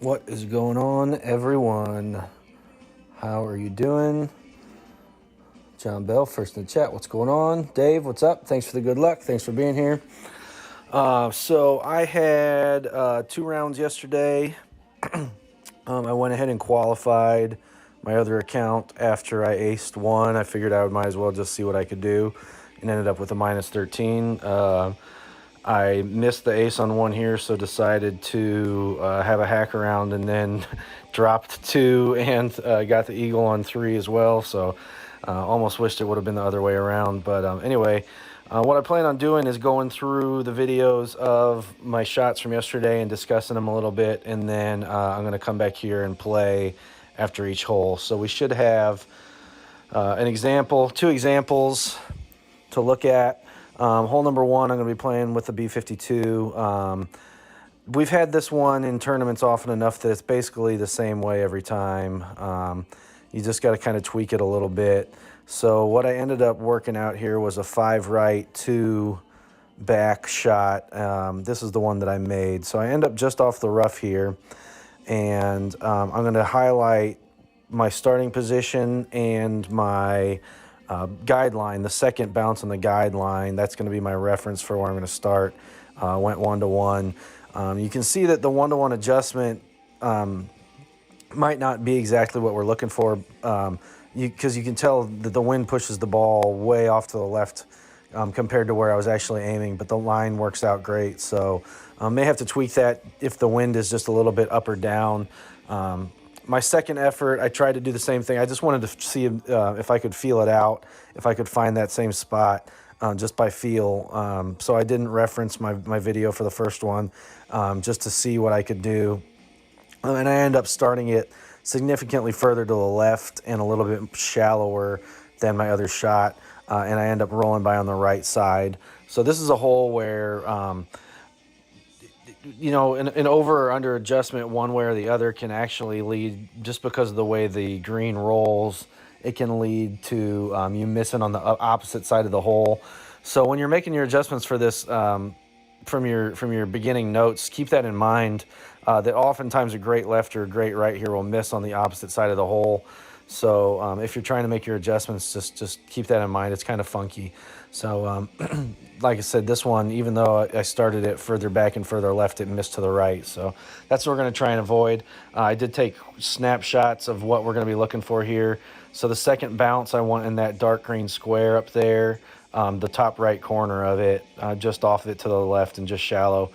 What is going on, everyone? How are you doing? John Bell, first in the chat. What's going on? Dave, what's up? Thanks for the good luck. Thanks for being here. So I had 2 rounds yesterday. I went ahead and qualified my other account after I aced one. I figured I might as well just see what I could do, and ended up with a minus 13. I missed the ace on one here, so decided to have a hack around, and then dropped 2 and got the eagle on 3 as well. So almost wished it would have been the other way around. But anyway, what I plan on doing is going through the videos of my shots from yesterday and discussing them a little bit, and then I'm going to come back here and play after each hole. So we should have an example, 2 examples to look at. Hole number 1, I'm going to be playing with the B52. We've had this one in tournaments often enough that it's basically the same way every time. You just got to kind of tweak it a little bit. So what I ended up working out here was a 5 right, 2 back shot. This is the one that I made. So I end up just off the rough here, and I'm going to highlight my starting position and my guideline, the second bounce on the guideline. That's going to be my reference for where I'm going to start. Went 1-to-1. You can see that the 1-to-1 adjustment might not be exactly what we're looking for, because you can tell that the wind pushes the ball way off to the left compared to where I was actually aiming, but the line works out great. So may have to tweak that if the wind is just a little bit up or down. My second effort, I tried to do the same thing. I just wanted to see if I could feel it out, if I could find that same spot just by feel. So I didn't reference my video for the first one, just to see what I could do. And I ended up starting it significantly further to the left and a little bit shallower than my other shot. And I end up rolling by on the right side. So this is a hole where you know, an over or under adjustment one way or the other can actually lead, just because of the way the green rolls, it can lead to you missing on the opposite side of the hole. So when you're making your adjustments for this from your beginning notes, keep that in mind, that oftentimes a great left or a great right here will miss on the opposite side of the hole. So if you're trying to make your adjustments, just keep that in mind. It's kind of funky. So like I said, this one, even though I started it further back and further left, it missed to the right. So that's what we're going to try and avoid. I did take snapshots of what we're going to be looking for here. So the second bounce, I want in that dark green square up there, the top right corner of it, just off of it to the left and just shallow,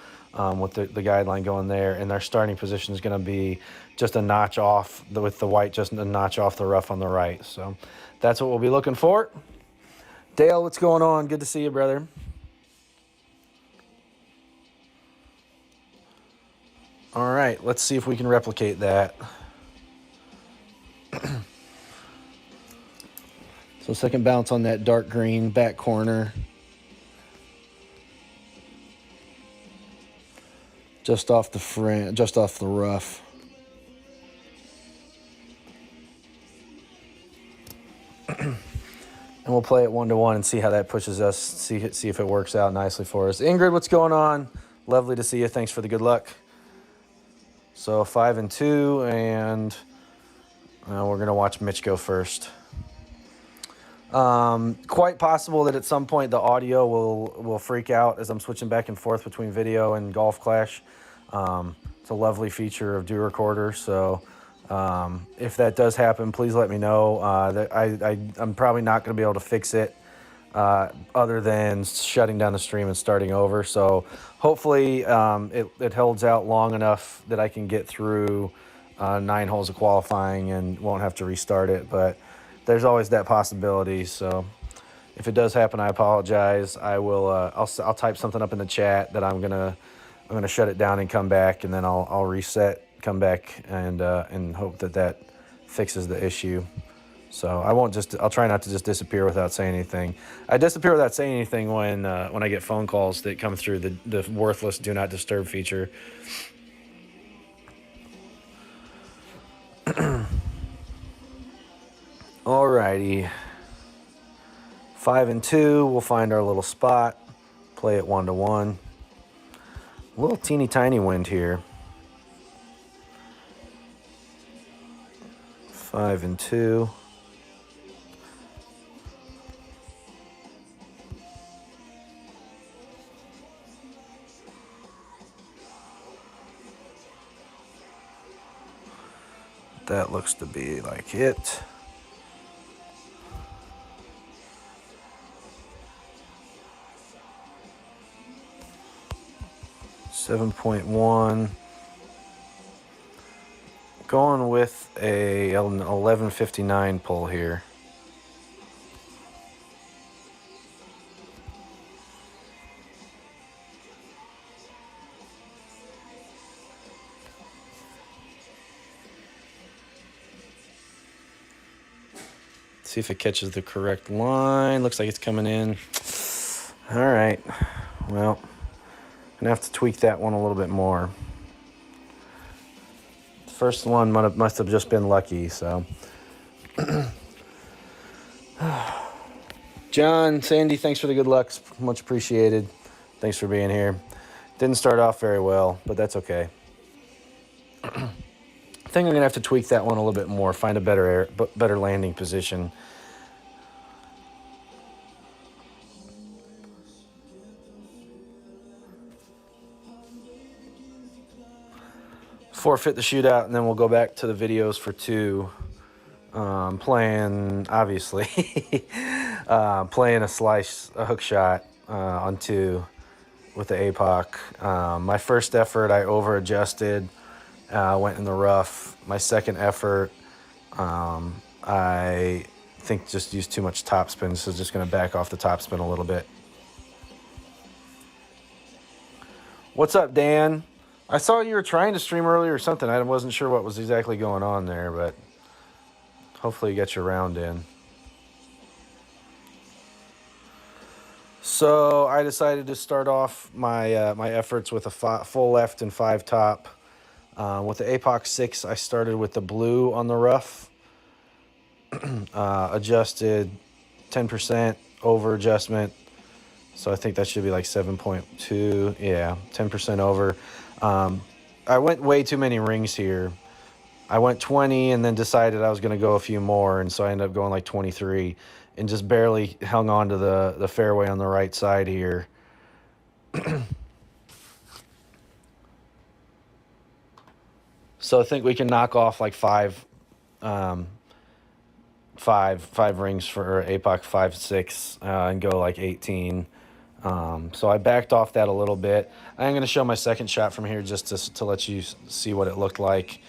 with the guideline going there. And our starting position is going to be just a notch off, with the white just a notch off the rough on the right. So that's what we'll be looking for. Dale, what's going on? Good to see you, brother. All right, let's see if we can replicate that. So second bounce on that dark green back corner. Just off the front, just off the rough. And we'll play it 1-to-1 and see how that pushes us, see if it works out nicely for us. Ingrid, what's going on? Lovely to see you. Thanks for the good luck. So 5 and 2, and we're going to watch Mitch go first. Quite possible that at some point the audio will freak out as I'm switching back and forth between video and Golf Clash. It's a lovely feature of Do Recorder, so if that does happen, please let me know. That I'm probably not going to be able to fix it other than shutting down the stream and starting over. So hopefully it holds out long enough that I can get through 9 holes of qualifying and won't have to restart it. But there's always that possibility. So if it does happen, I apologize. I will. I'll type something up in the chat that I'm gonna shut it down and come back, and then I'll reset, come back, and hope that fixes the issue. So I'll try not to just disappear without saying anything. I disappear without saying anything when I get phone calls that come through the worthless Do Not Disturb feature. Alrighty. 5 and 2, we'll find our little spot. Play it 1-to-1. A little teeny tiny wind here. 5 and 2. That looks to be like it. $7.1. Going with an 1159 pull here. See if it catches the correct line. Looks like it's coming in. All right. Well, I'm gonna have to tweak that one a little bit more. The first one must have just been lucky, so. John, Sandy, thanks for the good luck. Much appreciated. Thanks for being here. Didn't start off very well, but that's okay. I think I'm gonna have to tweak that one a little bit more, find a better landing position. Forfeit the shootout, and then we'll go back to the videos for 2. Playing, obviously, playing a hook shot on 2 with the Apoc. My first effort, I over-adjusted, went in the rough. My second effort, I think just used too much topspin, so just going to back off the topspin a little bit. What's up, Dan? I saw you were trying to stream earlier or something. I wasn't sure what was exactly going on there, but hopefully you get your round in. So I decided to start off my my efforts with a full left and 5 top. With the Apoc 6, I started with the blue on the rough. Adjusted 10% over adjustment. So I think that should be like 7.2. Yeah, 10% over. I went way too many rings here. I went 20 and then decided I was going to go a few more, and so I ended up going like 23 and just barely hung on to the fairway on the right side here. So I think we can knock off like five rings for Apoc 5-6 and go like 18. So I backed off that a little bit. I'm going to show my second shot from here just to let you see what it looked like.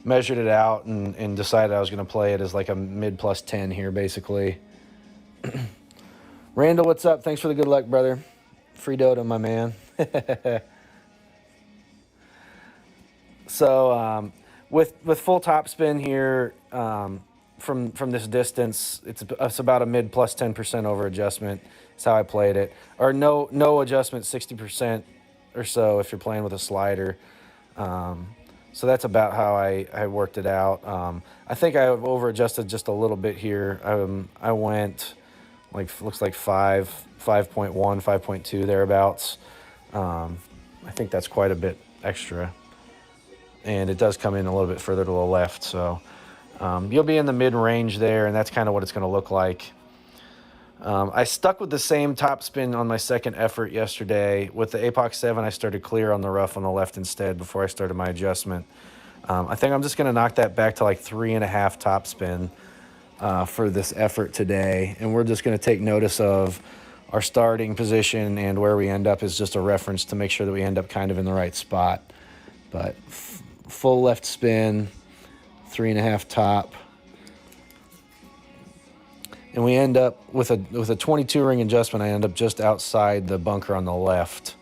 Measured it out and decided I was going to play it as like a mid plus 10 here, basically. Randall, what's up? Thanks for the good luck, brother. Free Dota, my man. So with full topspin here, from this distance, it's about a mid plus 10% over adjustment. That's how I played it. Or no adjustment, 60% or so if you're playing with a slider. So that's about how I worked it out. I think I over adjusted just a little bit here. I went looks like 5.1, 5.2 thereabouts. I think that's quite a bit extra. And it does come in a little bit further to the left. So you'll be in the mid-range there, and that's kind of what it's going to look like. I stuck with the same topspin on my second effort yesterday. With the Apoc 7, I started clear on the rough on the left instead before I started my adjustment. I think I'm just going to knock that back to like 3.5 topspin for this effort today. And we're just going to take notice of our starting position, and where we end up is just a reference to make sure that we end up kind of in the right spot. But full left spin, 3.5 top. And we end up with a 22 ring adjustment. I end up just outside the bunker on the left,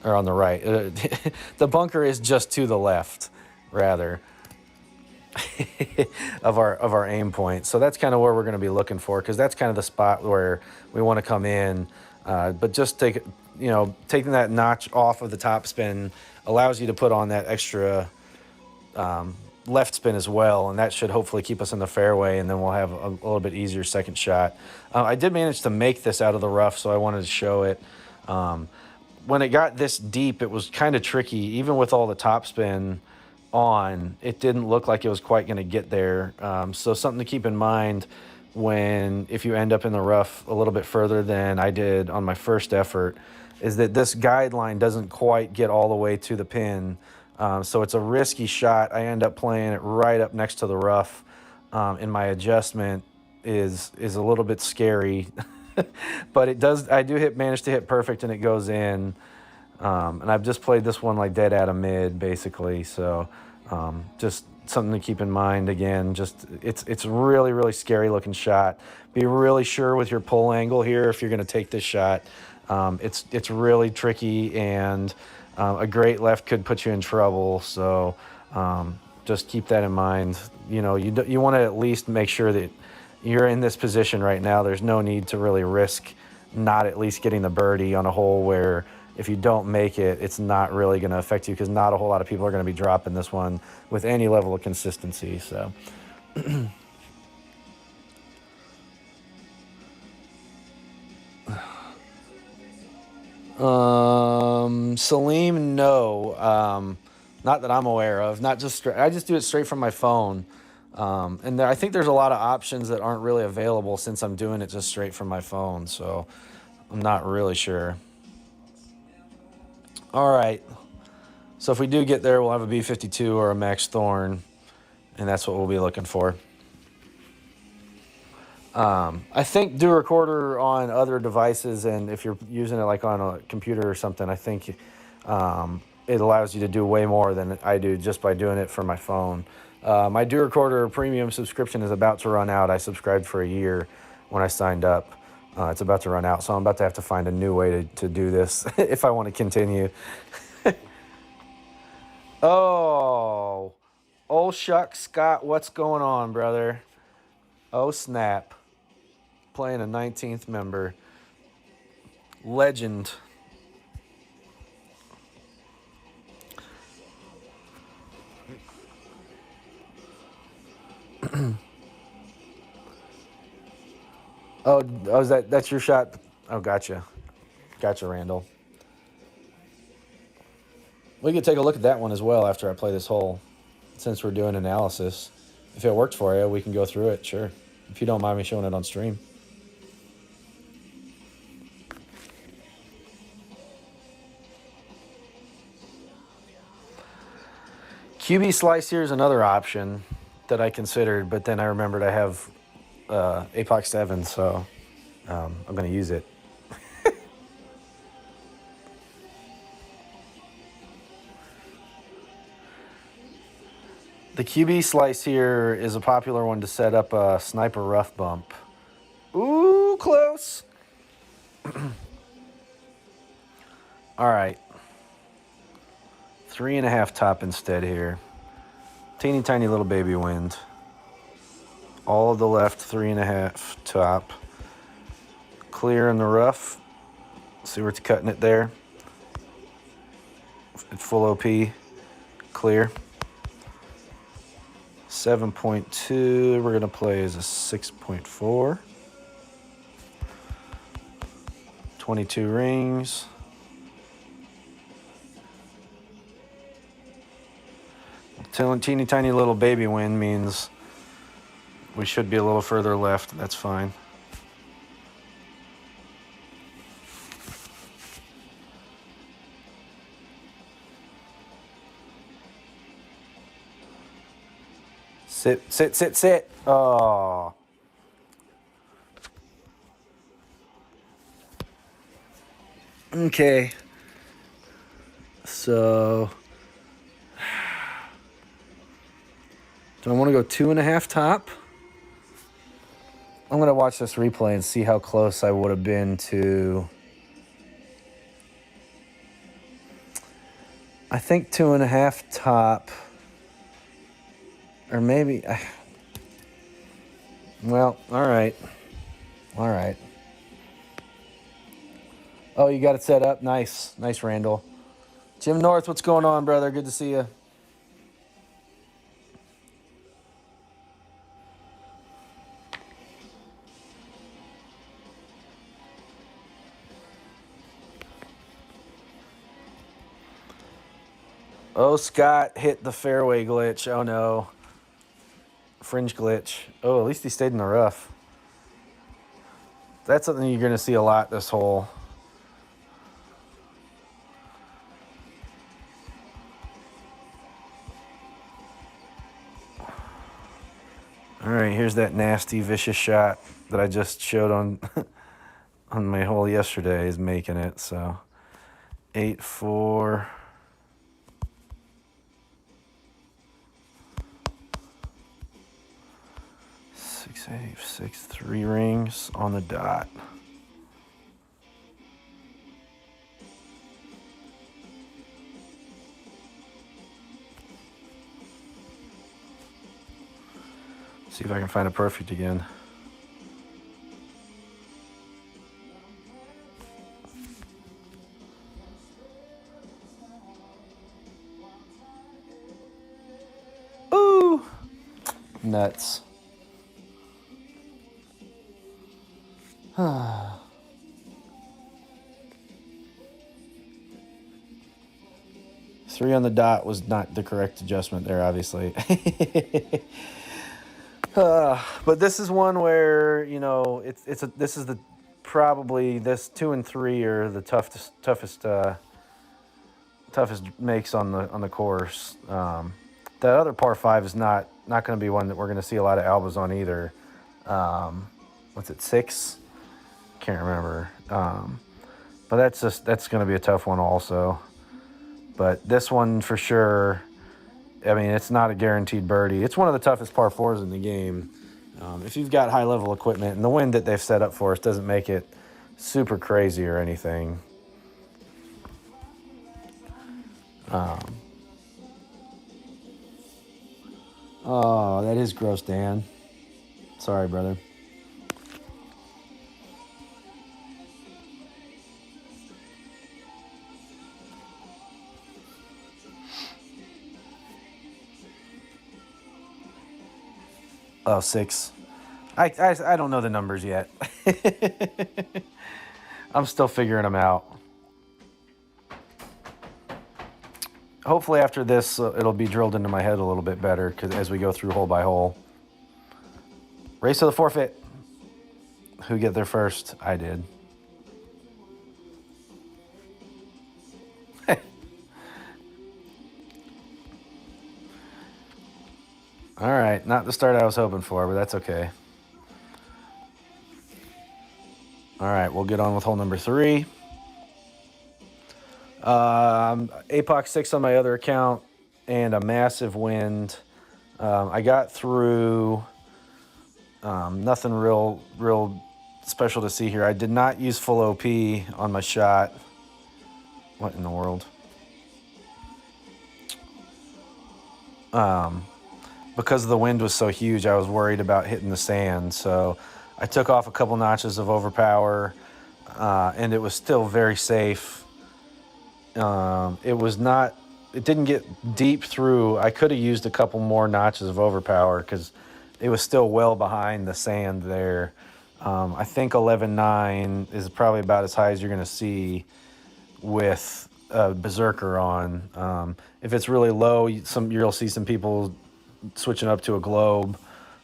or on the right. The bunker is just to the left, rather, of our aim point. So that's kind of where we're going to be looking for, because that's kind of the spot where we want to come in. But just taking that notch off of the top spin allows you to put on that extra left spin as well, and that should hopefully keep us in the fairway, and then we'll have a little bit easier second shot. I did manage to make this out of the rough, so I wanted to show it. When it got this deep, it was kind of tricky, even with all the topspin, on, it didn't look like it was quite going to get there. So something to keep in mind if you end up in the rough a little bit further than I did on my first effort, is that this guideline doesn't quite get all the way to the pin. So it's a risky shot. I end up playing it right up next to the rough, and my adjustment is a little bit scary. But I do manage to hit perfect, and it goes in. And I've just played this one like dead out of mid, basically. So just something to keep in mind. Again, just it's really, really scary looking shot. Be really sure with your pull angle here if you're going to take this shot. It's really tricky, and a great left could put you in trouble. So just keep that in mind. You know, you want to at least make sure that you're in this position right now. There's no need to really risk not at least getting the birdie on a hole where if you don't make it, it's not really going to affect you, because not a whole lot of people are going to be dropping this one with any level of consistency. So Salim, no. Not that I'm aware of. Not just I just do it straight from my phone. And I think there's a lot of options that aren't really available since I'm doing it just straight from my phone. So I'm not really sure. All right. So if we do get there, we'll have a B52 or a Max Thorn, and that's what we'll be looking for. I think do recorder on other devices, and if you're using it like on a computer or something, I think it allows you to do way more than I do just by doing it from my phone. My do recorder premium subscription is about to run out. I subscribed for a year when I signed up. It's about to run out, so I'm about to have to find a new way to do this if I want to continue. Oh, shucks, Scott, what's going on, brother? Oh, snap. Playing a 19th member. Legend. That's your shot? Oh, gotcha. Gotcha, Randall. We could take a look at that one as well after I play this hole, since we're doing analysis. If it worked for you, we can go through it, sure. If you don't mind me showing it on stream. QB slice here is another option that I considered, but then I remembered I have Apoc 7, so I'm going to use it. The QB slice here is a popular one to set up a sniper rough bump. Ooh, close. All right. 3.5 top instead here. Teeny tiny little baby wind. All of the left, 3.5 top. Clear in the rough. See where it's cutting it there. It's full OP. Clear. 7.2. We're going to play as a 6.4. 22 rings. Teeny tiny little baby wind means we should be a little further left. That's fine. Sit, sit, sit, sit. Oh. Okay. So, do I want to go 2.5 top? I'm going to watch this replay and see how close I would have been to. I think 2.5 top. Or maybe. Well, all right. All right. Oh, you got it set up? Nice. Nice, Randall. Jim North, what's going on, brother? Good to see you. Oh, Scott hit the fairway glitch. Oh, no. Fringe glitch. Oh, at least he stayed in the rough. That's something you're going to see a lot this hole. All right, here's that nasty, vicious shot that I just showed on on my hole yesterday. Is making it. So 8-4. 6-8, 6, 3 rings on the dot. See if I can find a perfect again. Ooh! Nuts. 3 on the dot was not the correct adjustment there, obviously. But this is one where, you know, this is the probably this 2 and 3 are the toughest makes on the course. That other par 5 is not going to be one that we're going to see a lot of albas on either. What's it, 6? Can't remember. But that's going to be a tough one also. But this one for sure, I mean, it's not a guaranteed birdie. It's one of the toughest par 4s in the game. If you've got high-level equipment, and the wind that they've set up for us doesn't make it super crazy or anything. Oh, that is gross, Dan. Sorry, brother. Oh, 6. I don't know the numbers yet. I'm still figuring them out. Hopefully after this, it'll be drilled into my head a little bit better as we go through hole by hole. Race to the forfeit. Who get there first? I did. All right, not the start I was hoping for, but that's okay. All right, we'll get on with hole number 3. Apoc 6 on my other account and a massive wind. I got through. Nothing real special to see here. I did not use full OP on my shot. What in the world? Because the wind was so huge, I was worried about hitting the sand. So I took off a couple notches of overpower, and it was still very safe. It didn't get deep through. I could have used a couple more notches of overpower because it was still well behind the sand there. I think 11.9 is probably about as high as you're going to see with a Berserker on. If it's really low, you'll see some people switching up to a globe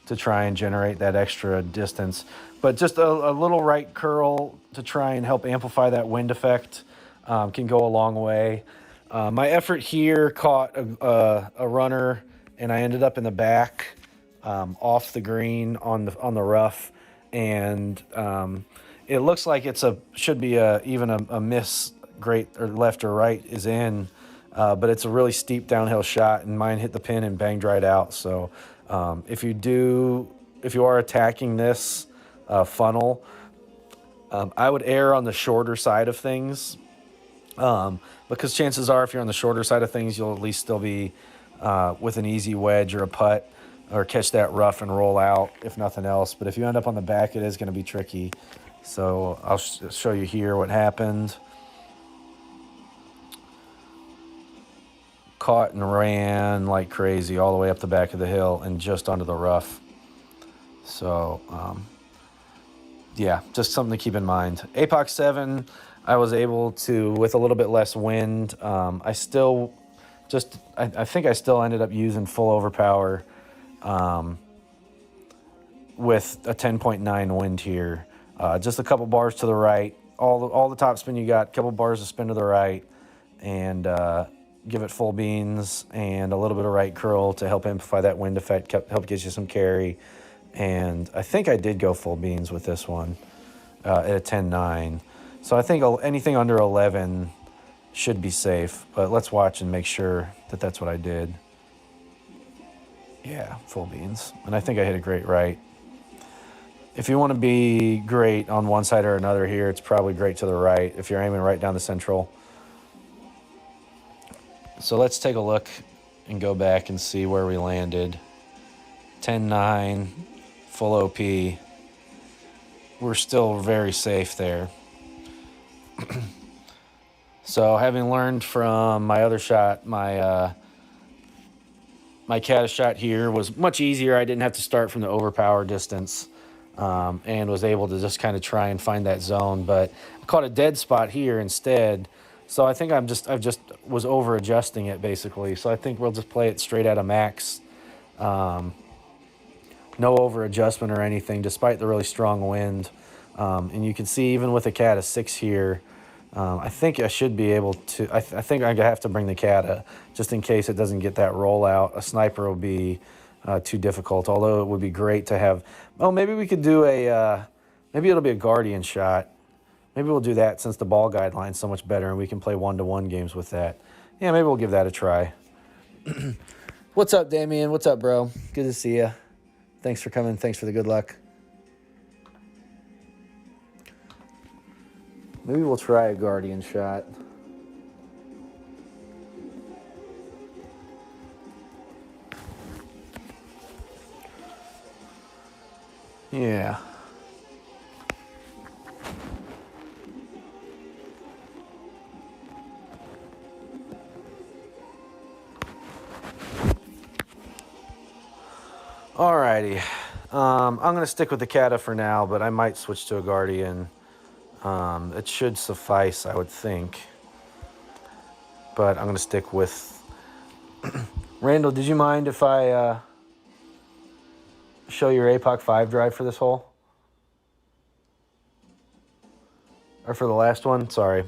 to try and generate that extra distance. But just a little right curl to try and help amplify that wind effect can go a long way. My effort here caught a runner, and I ended up in the back off the green on the rough, and it looks like should be even a miss, great or left or right is in. But it's a really steep downhill shot, and mine hit the pin and banged right out. So if you are attacking this funnel, I would err on the shorter side of things, because chances are if you're on the shorter side of things, you'll at least still be with an easy wedge or a putt or catch that rough and roll out, if nothing else. But if you end up on the back, it is going to be tricky. So I'll show you here what happened. Caught and ran like crazy all the way up the back of the hill and just onto the rough. So, yeah, just something to keep in mind. Apoc 7, I was able to, with a little bit less wind, I still I think I still ended up using full overpower with a 10.9 wind here. Just a couple bars to the right. All the top spin you got, couple bars of spin to the right, and give it full beans and a little bit of right curl to help amplify that wind effect, help get you some carry. And I think I did go full beans with this one at a 10.9. So I think anything under 11 should be safe, but let's watch and make sure that that's what I did. Yeah, full beans. And I think I hit a great right. If you want to be great on one side or another here, it's probably great to the right if you're aiming right down the central. So let's take a look and go back and see where we landed. 10.9, full OP. We're still very safe there. So having learned from my other shot, my caddis shot here was much easier. I didn't have to start from the overpower distance and was able to just kind of try and find that zone. But I caught a dead spot here instead. So I think I've just was over adjusting it basically. So I think we'll just play it straight out of max. No over adjustment or anything, despite the really strong wind. And you can see even with a cat of 6 here, I think I should be able to. I think I have to bring the cata just in case it doesn't get that rollout. A sniper will be too difficult. Although it would be great to have. Oh, maybe we could do a. Maybe it'll be a guardian shot. Maybe we'll do that since the ball guideline's so much better and we can play 1-to-1 games with that. Yeah, maybe we'll give that a try. What's up, Damien? What's up, bro? Good to see you. Thanks for coming. Thanks for the good luck. Maybe we'll try a guardian shot. Yeah. Alrighty. I'm going to stick with the Cata for now, but I might switch to a Guardian. It should suffice, I would think. But I'm going to stick with... Randall, did you mind if I show your Apoc 5 drive for this hole? Or for the last one? Sorry.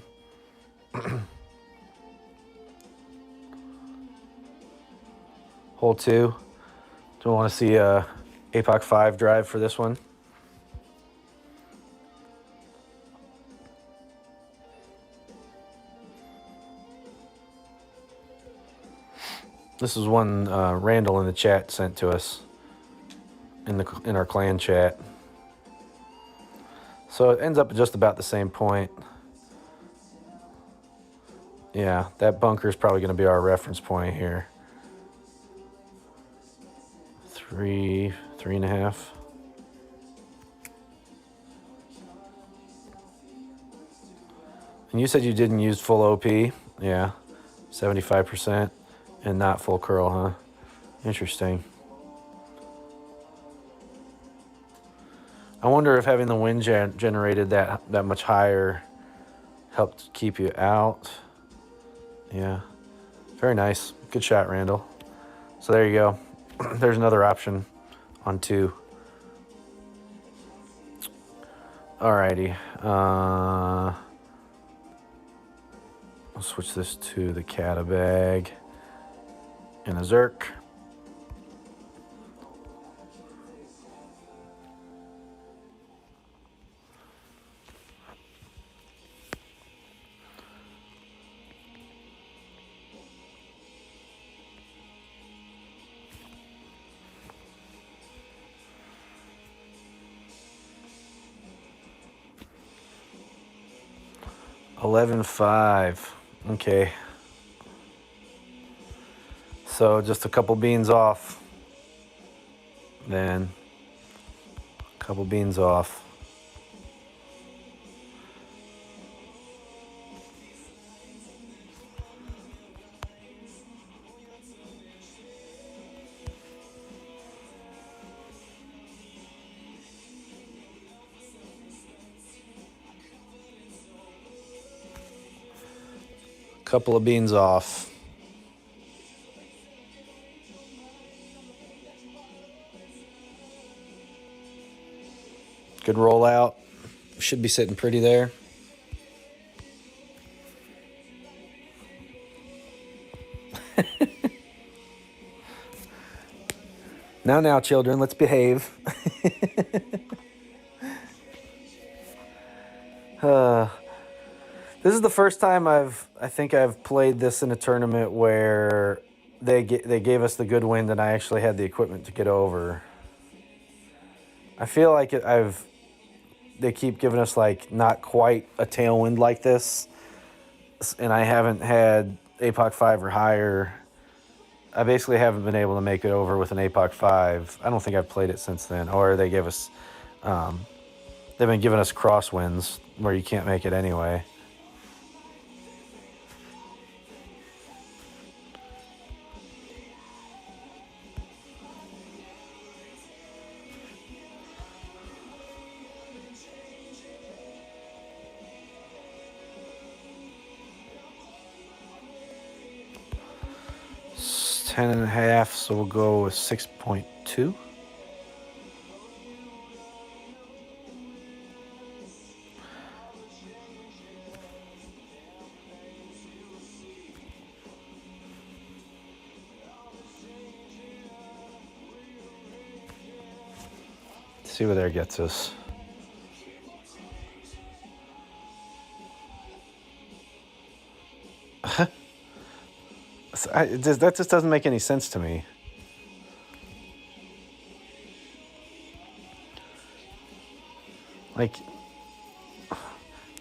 Hole 2. Do you want to see a Apoc 5 drive for this one? This is one Randall in the chat sent to us in our clan chat. So it ends up just about the same point. Yeah, that bunker is probably going to be our reference point here. 3.5. And you said you didn't use full OP? Yeah, 75%. And not full curl, huh? Interesting. I wonder if having the wind generated that much higher helped keep you out. Yeah, very nice. Good shot, Randall. So there you go. There's another option on 2. Alrighty. I'll switch this to the Cata bag and a Zerk. $11.5. Okay. So just a couple beans off. Then a couple beans off. Couple of beans off. Good rollout. Should be sitting pretty there. Now, children, let's behave. This is the first time I think I've played this in a tournament where they gave us the good wind and I actually had the equipment to get over. I feel like they keep giving us like not quite a tailwind like this, and I haven't had Apoc 5 or higher. I basically haven't been able to make it over with an Apoc 5. I don't think I've played it since then. Or they gave us, they've been giving us crosswinds where you can't make it anyway. It's 10.5, so we'll go with 6.2. See where that gets us. That just doesn't make any sense to me. Like,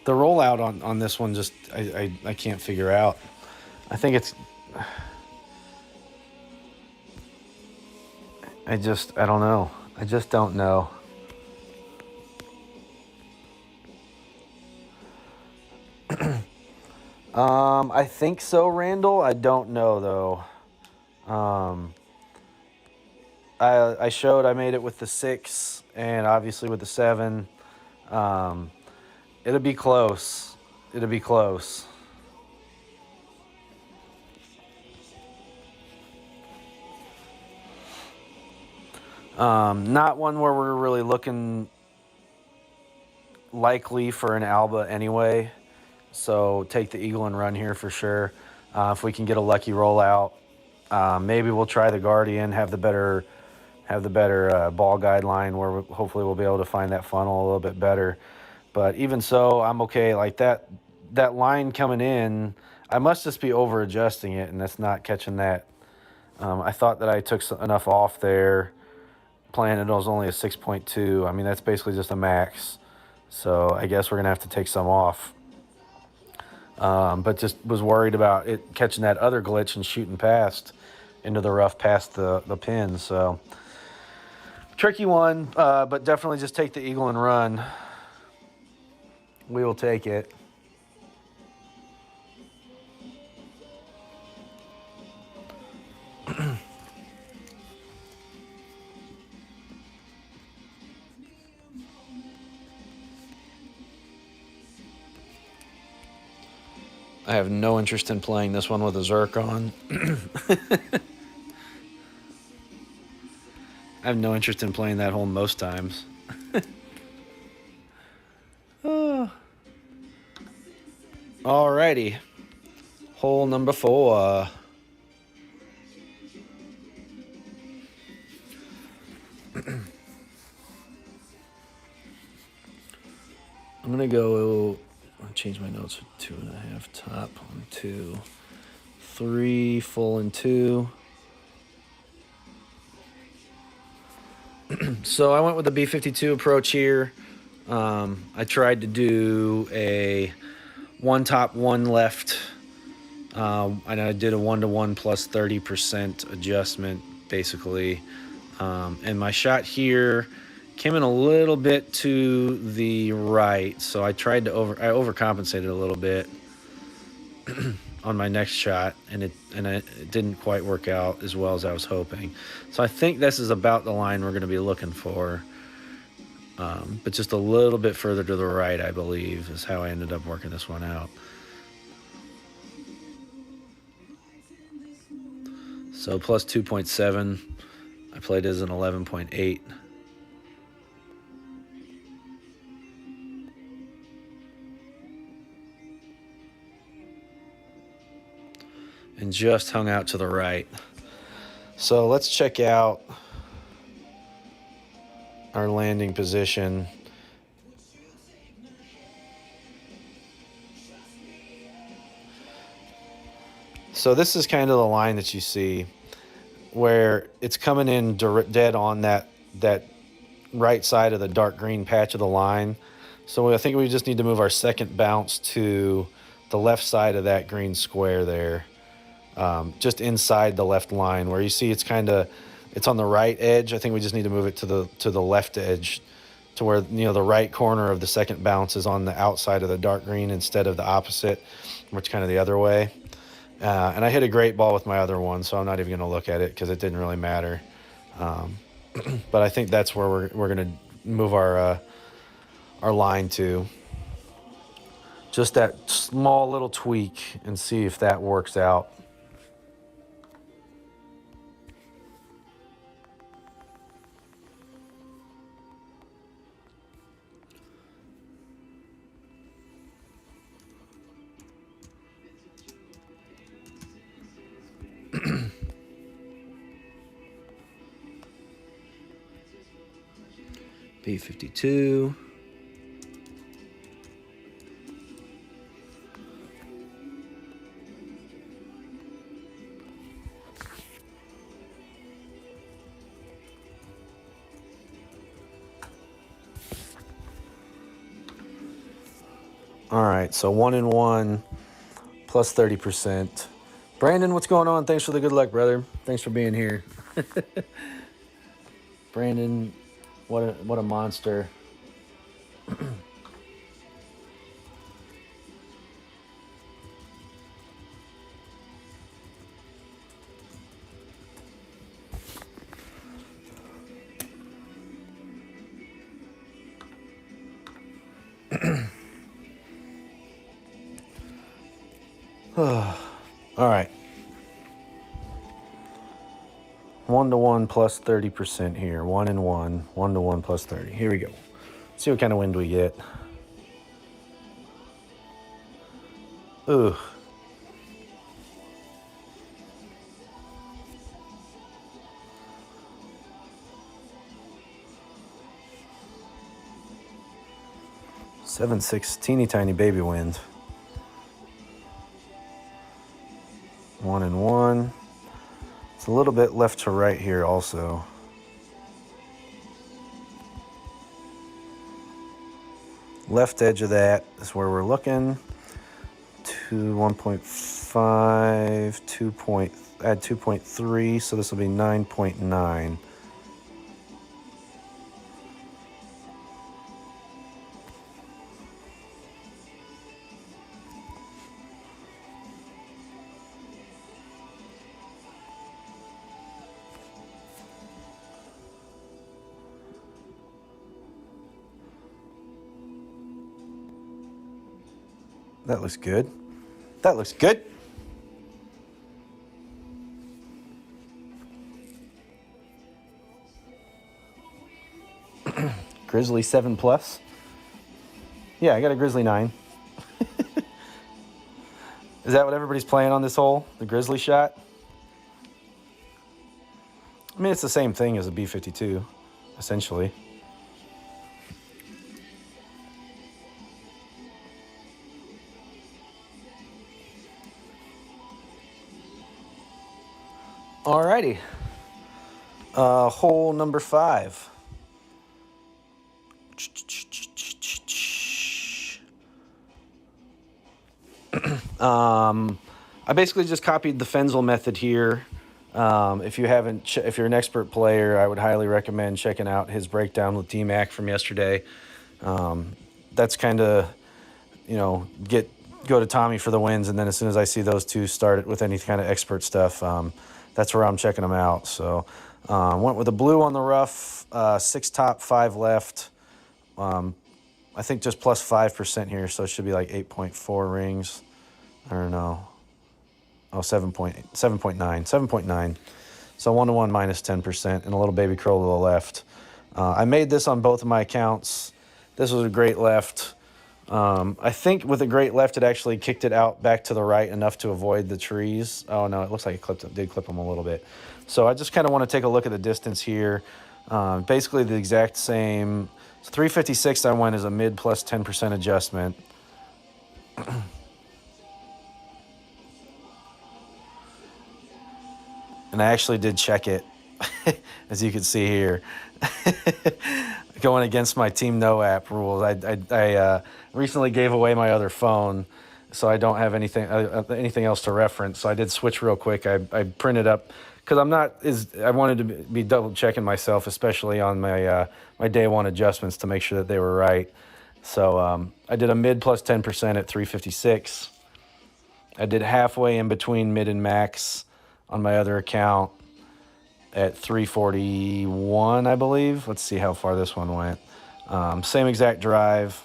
the rollout on this one just, I can't figure out. I think it's... I don't know. I just don't know. I think so, Randall. I don't know, though. I showed I made it with the 6 and obviously with the 7. It'll be close. It'll be close. Not one where we're really looking likely for an Alba anyway. So take the Eagle and run here for sure. If we can get a lucky rollout, maybe we'll try the Guardian, have the better ball guideline where hopefully we'll be able to find that funnel a little bit better. But even so, I'm okay. Like that line coming in, I must just be over adjusting it, and that's not catching that. I thought that I took enough off there. Playing it was only a 6.2. I mean, that's basically just a max. So I guess we're gonna have to take some off. But just was worried about it catching that other glitch and shooting past into the rough past the pin. So tricky one, but definitely just take the Eagle and run. We will take it. I have no interest in playing this one with a Zircon. I have no interest in playing that hole most times. Oh. Alrighty. Hole number 4. I'm going to go... I'll change my notes for 2.5 top on 2. 3 full and 2. So I went with the B52 approach here. I tried to do a 1 top, 1 left. And I did a 1-to-1 plus 30% adjustment, basically. And my shot here came in a little bit to the right, so I tried to I overcompensated a little bit on my next shot, and it didn't quite work out as well as I was hoping. So I think this is about the line we're going to be looking for, but just a little bit further to the right, I believe, is how I ended up working this one out. So plus 2.7, I played as an 11.8. and just hung out to the right. So let's check out our landing position. So this is kind of the line that you see where it's coming in dead on that right side of the dark green patch of the line. So I think we just need to move our second bounce to the left side of that green square there, just inside the left line where you see it's on the right edge. I think we just need to move it to the left edge, to where the right corner of the second bounce is on the outside of the dark green instead of the opposite, which kind of the other way. And I hit a great ball with my other one, so I'm not even going to look at it because it didn't really matter. But I think that's where we're going to move our line to. Just that small little tweak and see if that works out. B52. All right, so 1 and 1 plus 30%. Brandon, what's going on? Thanks for the good luck, brother. Thanks for being here. Brandon, what a monster. All right. 1 to 1 plus 30% here. 1 and 1. 1 to 1 plus 30. Here we go. Let's see what kind of wind we get. Ooh. Seven, 6, teeny tiny baby wind. 1 and 1. It's a little bit left to right here also. Left edge of that is where we're looking. 1.5, add 2.3, so this will be 9.9. That looks good. That looks good. Grizzly 7 plus. Yeah, I got a Grizzly 9. Is that what everybody's playing on this hole? The Grizzly shot? I mean, it's the same thing as a B52, essentially. Alrighty. Hole number 5. I basically just copied the Fenzel method here. If you're an expert player, I would highly recommend checking out his breakdown with DMAC from yesterday. That's kind of, go to Tommy for the wins, and then as soon as I see those two start it with any kind of expert stuff, that's where I'm checking them out. So went with a blue on the rough, 6 top, 5 left. I think just plus 5% here, so it should be like 8.4 rings. I don't know. Oh, 7.9. So 1 to 1 minus 10%, and a little baby curl to the left. I made this on both of my accounts. This was a great left. I think with a great left, it actually kicked it out back to the right enough to avoid the trees. Oh, no, it looks like it did clip them a little bit. So I just kind of want to take a look at the distance here. Basically the exact same. So 356 I went as a mid plus 10% adjustment. And I actually did check it, as you can see here. Going against my Team No app rules. I recently gave away my other phone, so I don't have anything else to reference. So I did switch real quick. I printed up, because I wanted to be double checking myself, especially on my my day one adjustments, to make sure that they were right. So I did a mid plus 10% at 356. I did halfway in between mid and max on my other account at 341, I believe. Let's see how far this one went. Same exact drive.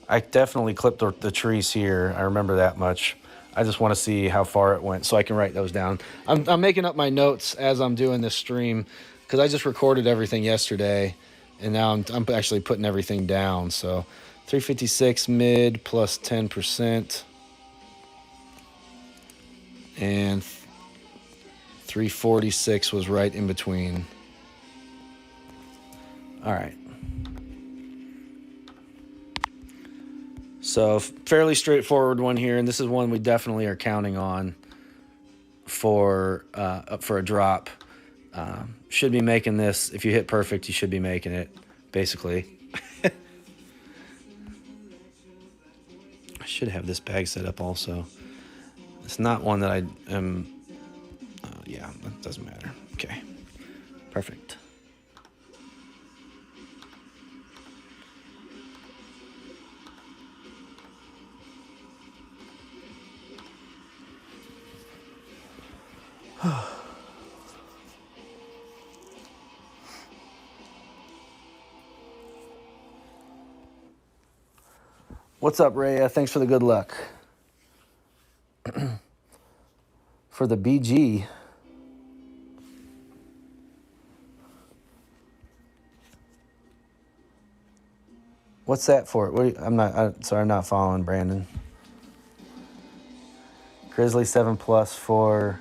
I definitely clipped the trees here. I remember that much. I just want to see how far it went so I can write those down. I'm making up my notes as I'm doing this stream, because I just recorded everything yesterday, and now I'm actually putting everything down. So 356 mid plus 10%, and 346 was right in between. All right. So fairly straightforward one here, and this is one we definitely are counting on for a drop. Should be making this. If you hit perfect, you should be making it, basically. I should have this bag set up also. It's not one that I am. Yeah, that doesn't matter. Okay, perfect. What's up, Rhea? Thanks for the good luck. For the BG. What's that for? I'm not following Brandon. Grizzly 7 Plus for.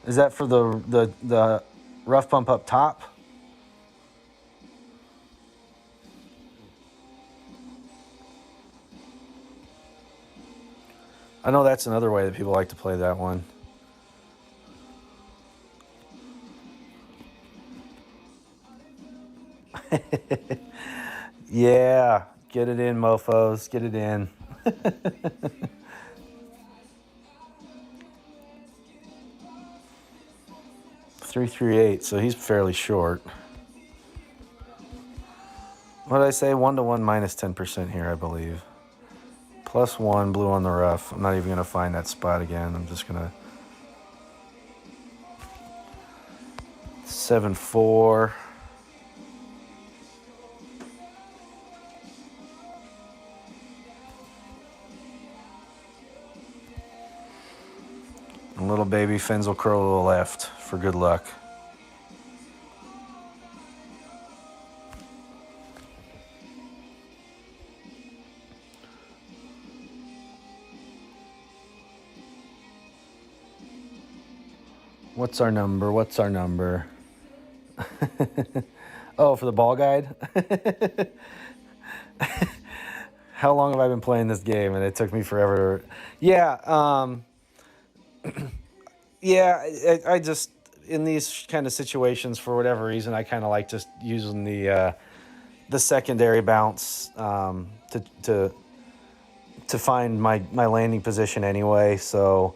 Is that for the rough bump up top? I know that's another way that people like to play that one. Yeah, get it in, mofos. Get it in. 338, so he's fairly short. What did I say? 1-1 minus 10% here, I believe. +1, blue on the rough. I'm not even going to find that spot again. I'm just going to... 7-4. A little baby Fenzel curl to the left for good luck. What's our number? What's our number? Oh, for the ball guide? How long have I been playing this game? And it took me forever to... Yeah, yeah, I just... In these kind of situations, for whatever reason, I kind of like just using the secondary bounce to find my landing position anyway. So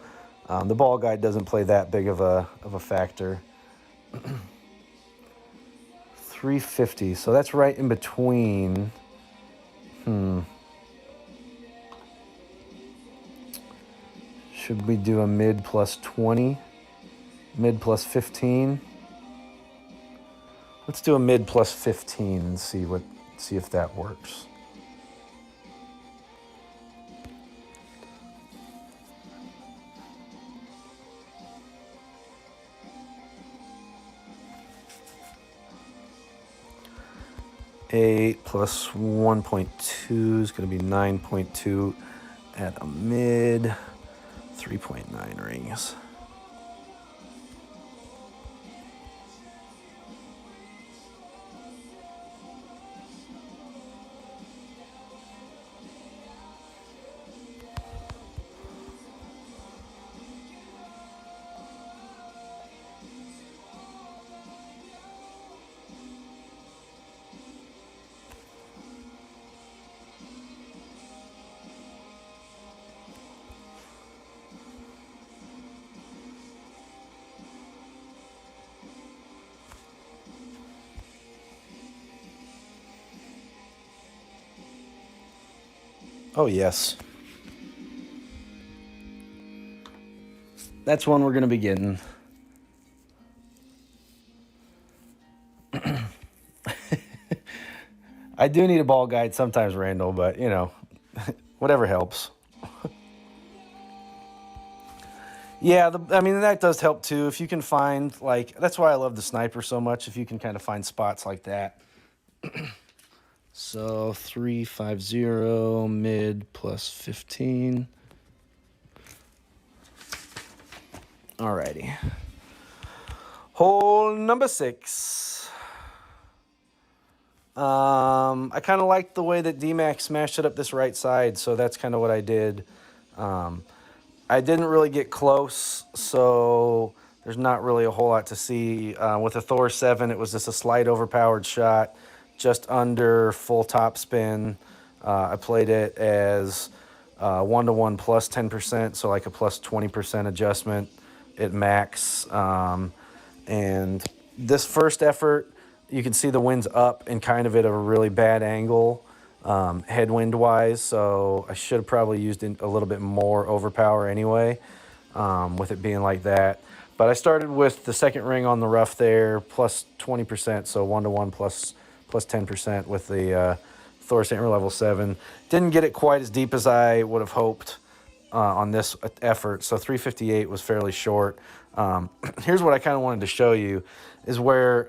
the ball guide doesn't play that big of a factor. 350, so that's right in between. Should we do a mid plus 20? Mid plus 15? Let's do a mid plus 15 and see if that works. 8 plus 1.2 is going to be 9.2 at a mid, 3.9 rings. Oh, yes. That's one we're going to be getting. I do need a ball guide sometimes, Randall, but, you know, whatever helps. Yeah, I mean, that does help too. If you can find, like, that's why I love the sniper so much, if you can kind of find spots like that. So 350 mid plus 15. Alrighty. Hole number 6. I kind of liked the way that D-Mac smashed it up this right side, so that's kind of what I did. I didn't really get close, so there's not really a whole lot to see. With a Thor 7, it was just a slight overpowered shot, just under full top spin. I played it as 1-to-1 plus 10%, so like a plus 20% adjustment at max. And this first effort, you can see the wind's up and kind of at a really bad angle, headwind wise. So I should have probably used a little bit more overpower anyway, with it being like that. But I started with the second ring on the rough there, plus 20%, so 1-to-1 plus 10% with the Thor Saint level 7. Didn't get it quite as deep as I would have hoped on this effort, so 358 was fairly short. Here's what I kind of wanted to show you, is where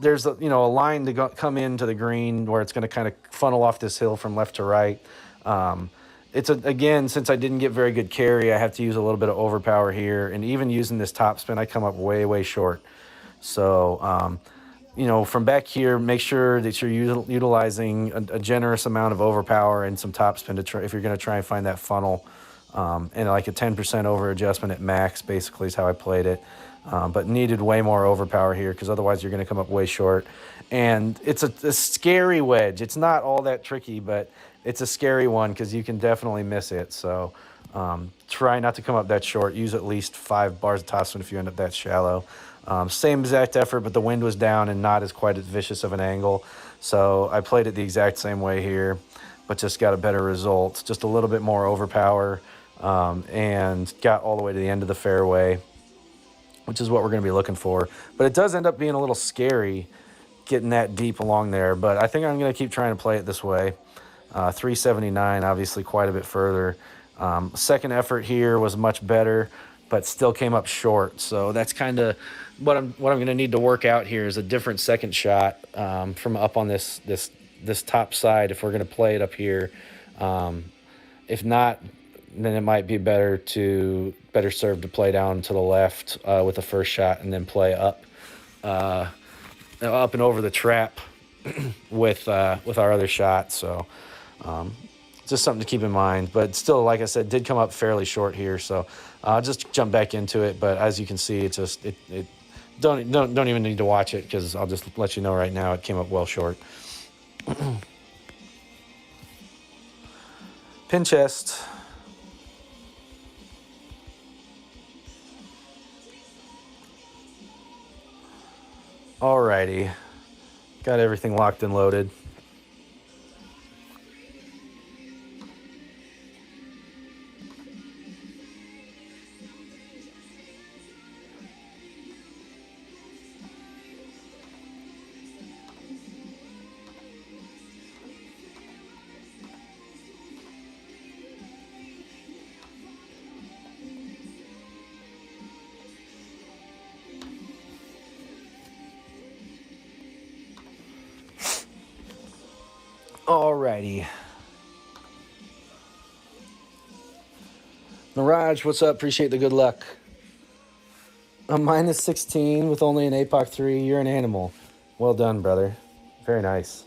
there's a line to come into the green where it's going to kind of funnel off this hill from left to right. Again, since I didn't get very good carry, I have to use a little bit of overpower here, and even using this top spin, I come up way short. So from back here, make sure that you're utilizing a generous amount of overpower and some top spin to try, if you're going to try and find that funnel. And like a 10% over adjustment at max, basically, is how I played it. But needed way more overpower here, because otherwise you're going to come up way short. And it's a scary wedge. It's not all that tricky, but it's a scary one because you can definitely miss it. So try not to come up that short. Use at least 5 bars of topspin if you end up that shallow. Same exact effort, but the wind was down and not as quite as vicious of an angle. So I played it the exact same way here, but just got a better result. Just a little bit more overpower, and got all the way to the end of the fairway, which is what we're going to be looking for. But it does end up being a little scary getting that deep along there, but I think I'm going to keep trying to play it this way. 379, obviously quite a bit further. Second effort here was much better, but still came up short. So that's kind of what I'm going to need to work out here, is a different second shot from up on this top side if we're going to play it up here. If not, then it might be better served to play down to the left with the first shot, and then play up and over the trap with our other shot. So just something to keep in mind. But still, like I said, did come up fairly short here. So I'll just jump back into it. But as you can see, it don't even need to watch it, because I'll just let you know right now it came up well short. Pin chest. Alrighty, got everything locked and loaded. Alrighty. Mirage, what's up? Appreciate the good luck. A minus 16 with only an Apoc 3. You're an animal. Well done, brother. Very nice.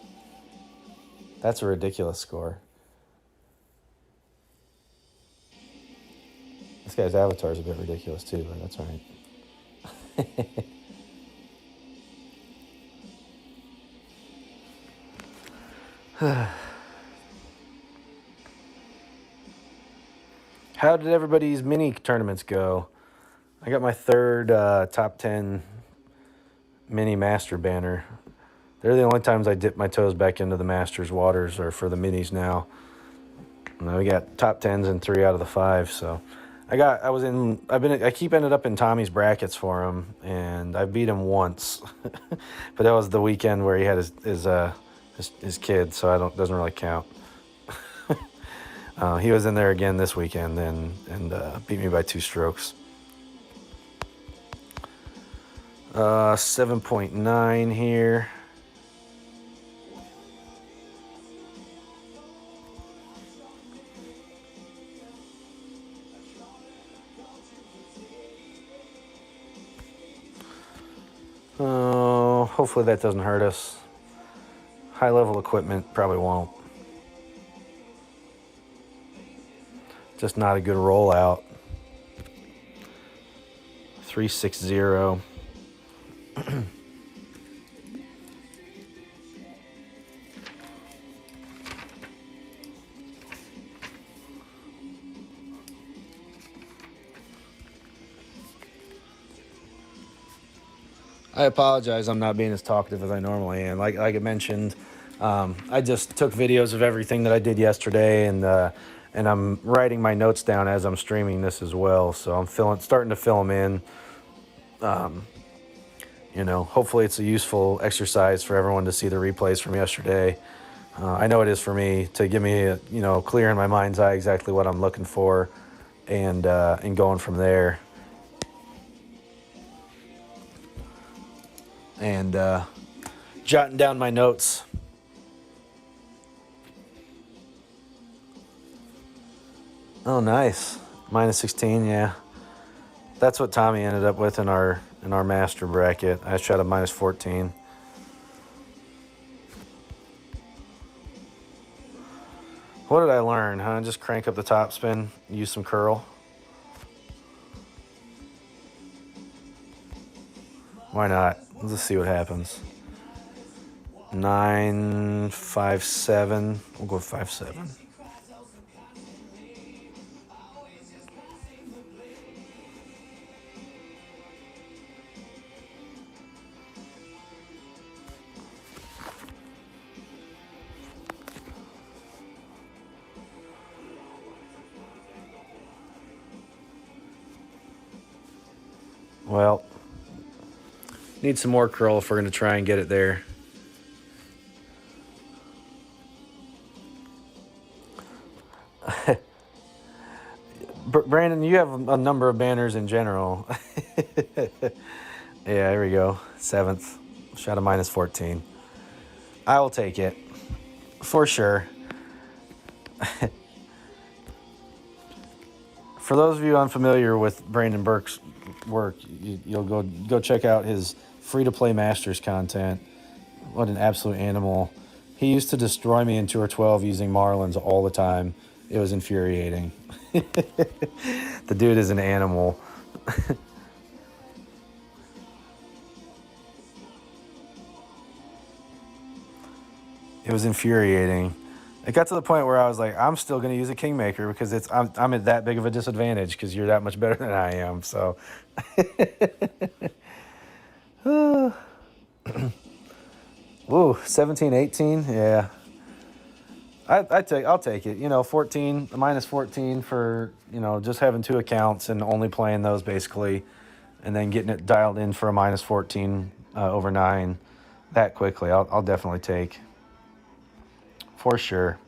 That's a ridiculous score. This guy's avatar is a bit ridiculous too, but that's all right. How did everybody's mini tournaments go? I got my third top 10 mini master banner. They're the only times I dip my toes back into the masters waters or for the minis now. We got top 10s in 3 out of the 5, so I keep ended up in Tommy's brackets for him, and I beat him once, but that was the weekend where he had his kid, so doesn't really count. He was in there again this weekend and beat me by 2 strokes. 7.9 here. Oh, hopefully that doesn't hurt us. High level equipment probably won't. Just not a good rollout. 360. I apologize. I'm not being as talkative as I normally am. Like I mentioned, I just took videos of everything that I did yesterday, and I'm writing my notes down as I'm streaming this as well. So I'm starting to fill them in. Hopefully it's a useful exercise for everyone to see the replays from yesterday. I know it is for me to give me clear in my mind's eye exactly what I'm looking for, and going from there. And jotting down my notes. Oh, nice. Minus 16, yeah. That's what Tommy ended up with in our master bracket. I shot a minus 14. What did I learn, huh? Just crank up the top spin, use some curl. Why not? Let's just see what happens. 9.57. We'll go 5.7. Well, need some more curl if we're going to try and get it there. Brandon, you have a number of banners in general. Yeah, here we go. 7th. Shot a minus 14. I will take it. For sure. For those of you unfamiliar with Brandon Burke's work, you'll go check out his free-to-play Masters content. What an absolute animal. He used to destroy me in Tour 12 using Marlins all the time. It was infuriating. The dude is an animal. It was infuriating. It got to the point where I was like, I'm still going to use a Kingmaker because I'm at that big of a disadvantage because you're that much better than I am. So, ooh, 17, 18, yeah. I'll take it. 14 minus 14 for just having 2 accounts and only playing those basically, and then getting it dialed in for a minus 14 over 9 that quickly. I'll definitely take. For sure.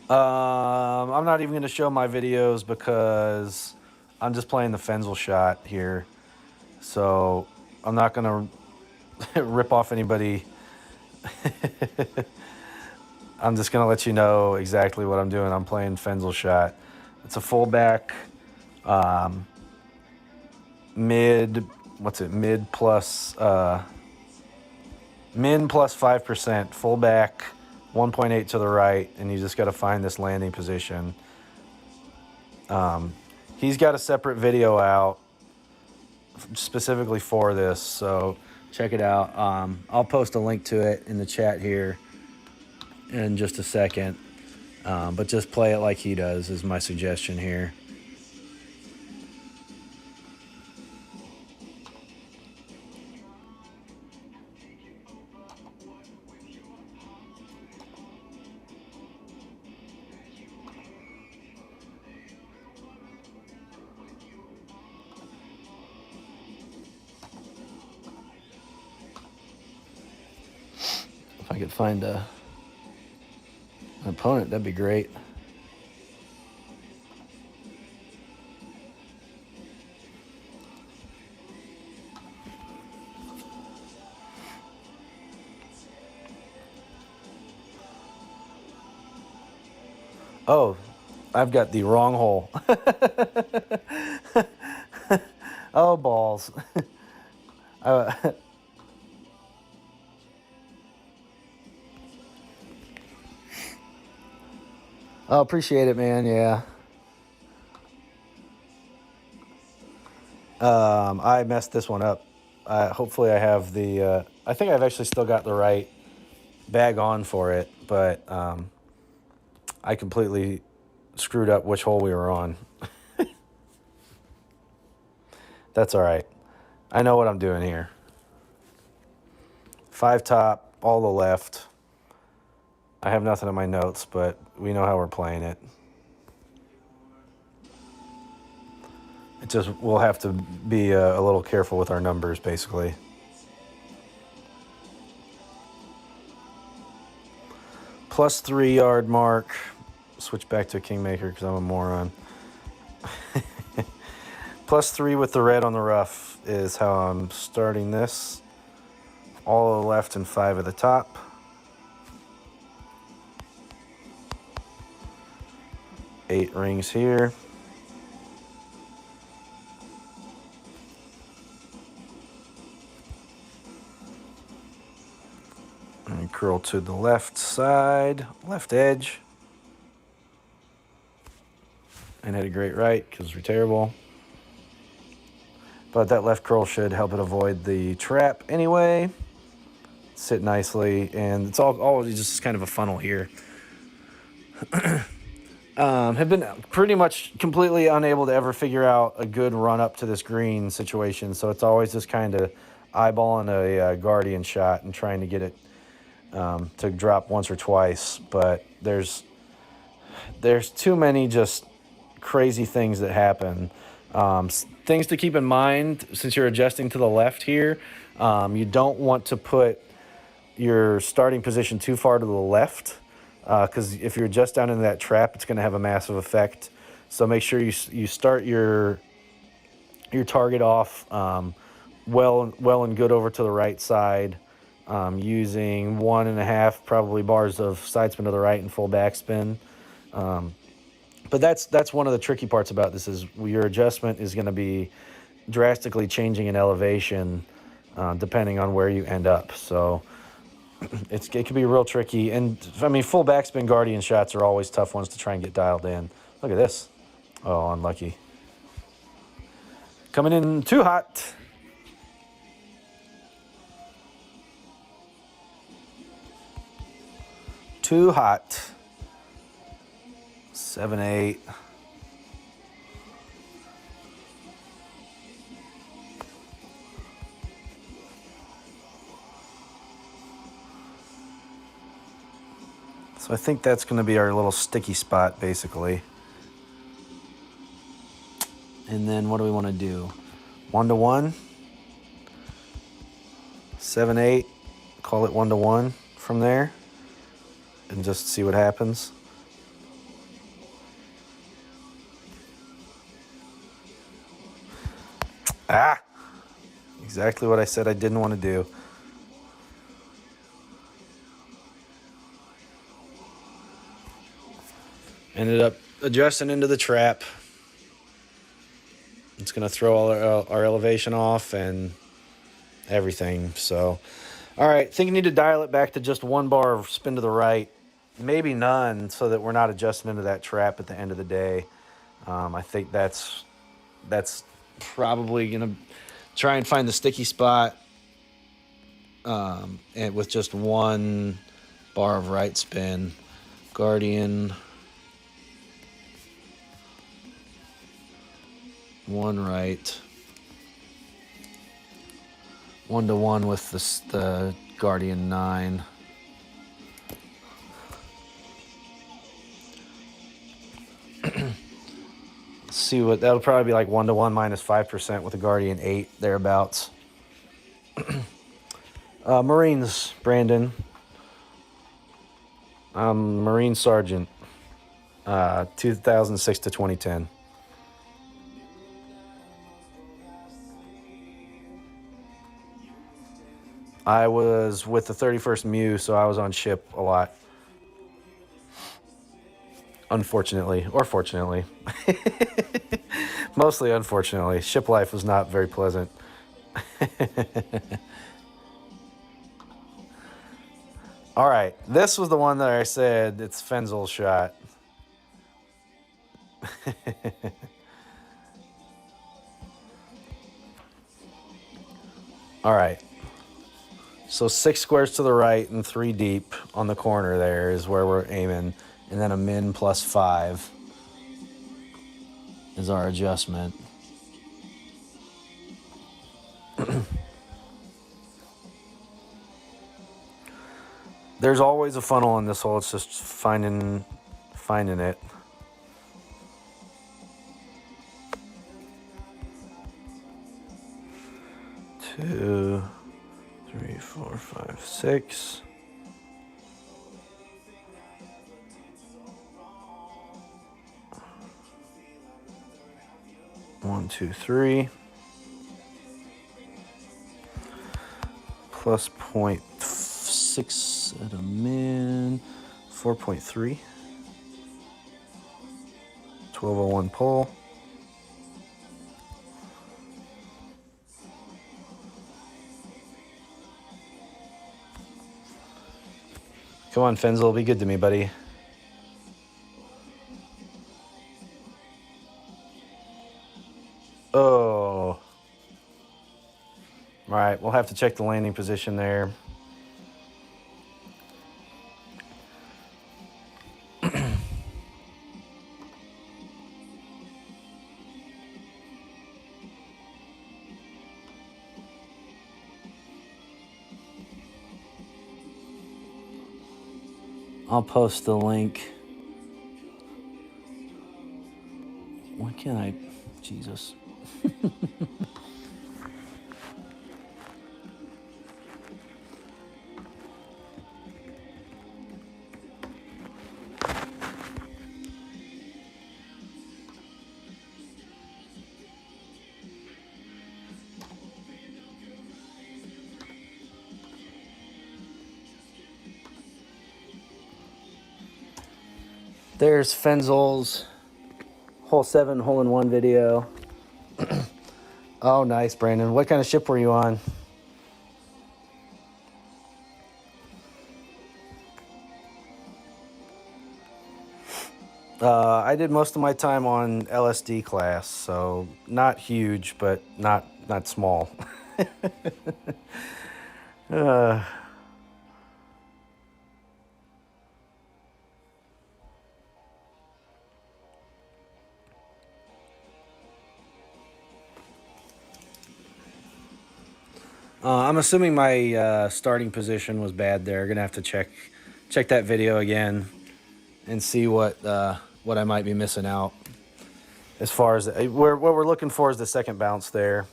I'm not even going to show my videos because I'm just playing the Fenzel Shot here. So I'm not going to rip off anybody. I'm just going to let you know exactly what I'm doing. I'm playing Fenzel Shot. It's a fullback, mid, what's it, mid plus, min plus 5%, fullback, 1.8 to the right, and you just got to find this landing position. He's got a separate video out specifically for this, so check it out. I'll post a link to it in the chat here in just a second, but just play it like he does is my suggestion here. If I could find an opponent, that'd be great. Oh, I've got the wrong hole. Oh, balls. Oh, appreciate it, man. Yeah. I messed this one up. Hopefully I have the, I think I've actually still got the right bag on for it, but I completely screwed up which hole we were on. That's all right. I know what I'm doing here. 5 top, all the left. I have nothing in my notes, but we know how we're playing it. It just, we'll have to be a little careful with our numbers, basically. Plus 3 yard mark. Switch back to a Kingmaker because I'm a moron. Plus 3 with the red on the rough is how I'm starting this. All of the left and 5 at the top. Eight rings here. And curl to the left side, left edge. And hit a great right because we're terrible. But that left curl should help it avoid the trap anyway. Sit nicely, and it's all just kind of a funnel here. Have been pretty much completely unable to ever figure out a good run up to this green situation, so it's always just kind of eyeballing a guardian shot and trying to get it to drop once or twice. But there's too many just crazy things that happen. Things to keep in mind since you're adjusting to the left here. You don't want to put your starting position too far to the left, because if you're just down into that trap, it's going to have a massive effect. So make sure you start your target off well and good over to the right side, using 1.5 probably bars of side spin to the right and full backspin. But that's one of the tricky parts about this is your adjustment is going to be drastically changing in elevation depending on where you end up. So it can be real tricky. And I mean, full backspin guardian shots are always tough ones to try and get dialed in. Look at this. Oh, unlucky. Coming in too hot. Too hot. 7-8. So I think that's going to be our little sticky spot, basically. And then what do we want to do? 1-1. 7-8. Call it 1-1 from there. And just see what happens. Ah! Exactly what I said I didn't want to do. Ended up adjusting into the trap. It's going to throw all our elevation off and everything. So, all right, I think you need to dial it back to just 1 bar of spin to the right, maybe none, so that we're not adjusting into that trap at the end of the day. I think that's probably going to try and find the sticky spot, and with just 1 bar of right spin. Guardian, 1 right, 1-to-1 with the Guardian 9. Let's see what that'll probably be, like 1-to-1 minus 5% with the Guardian 8 thereabouts. Marines, Brandon. Marine Sergeant, 2006 to 2010. I was with the 31st MEU, so I was on ship a lot. Unfortunately, or fortunately. Mostly unfortunately. Ship life was not very pleasant. All right, this was the one that I said it's Fenzel Shot. All right. So 6 squares to the right and 3 deep on the corner there is where we're aiming. And then a min plus 5 is our adjustment. There's always a funnel in this hole. It's just finding it. Two, 3, 4, 5, 6. One, 2, 3. Plus 0.6 at a min. 4.3. 1201 pull. Come on, Fenzel, be good to me, buddy. Oh. All right, we'll have to check the landing position there. I'll post the link. Why can't I? Jesus. There's Fenzel's hole 7 hole-in-one video. Oh, nice, Brandon. What kind of ship were you on? I did most of my time on LSD class, so not huge, but not small. I'm assuming my starting position was bad there. Gonna have to check that video again and see what I might be missing out. As far as what we're looking for is the second bounce there,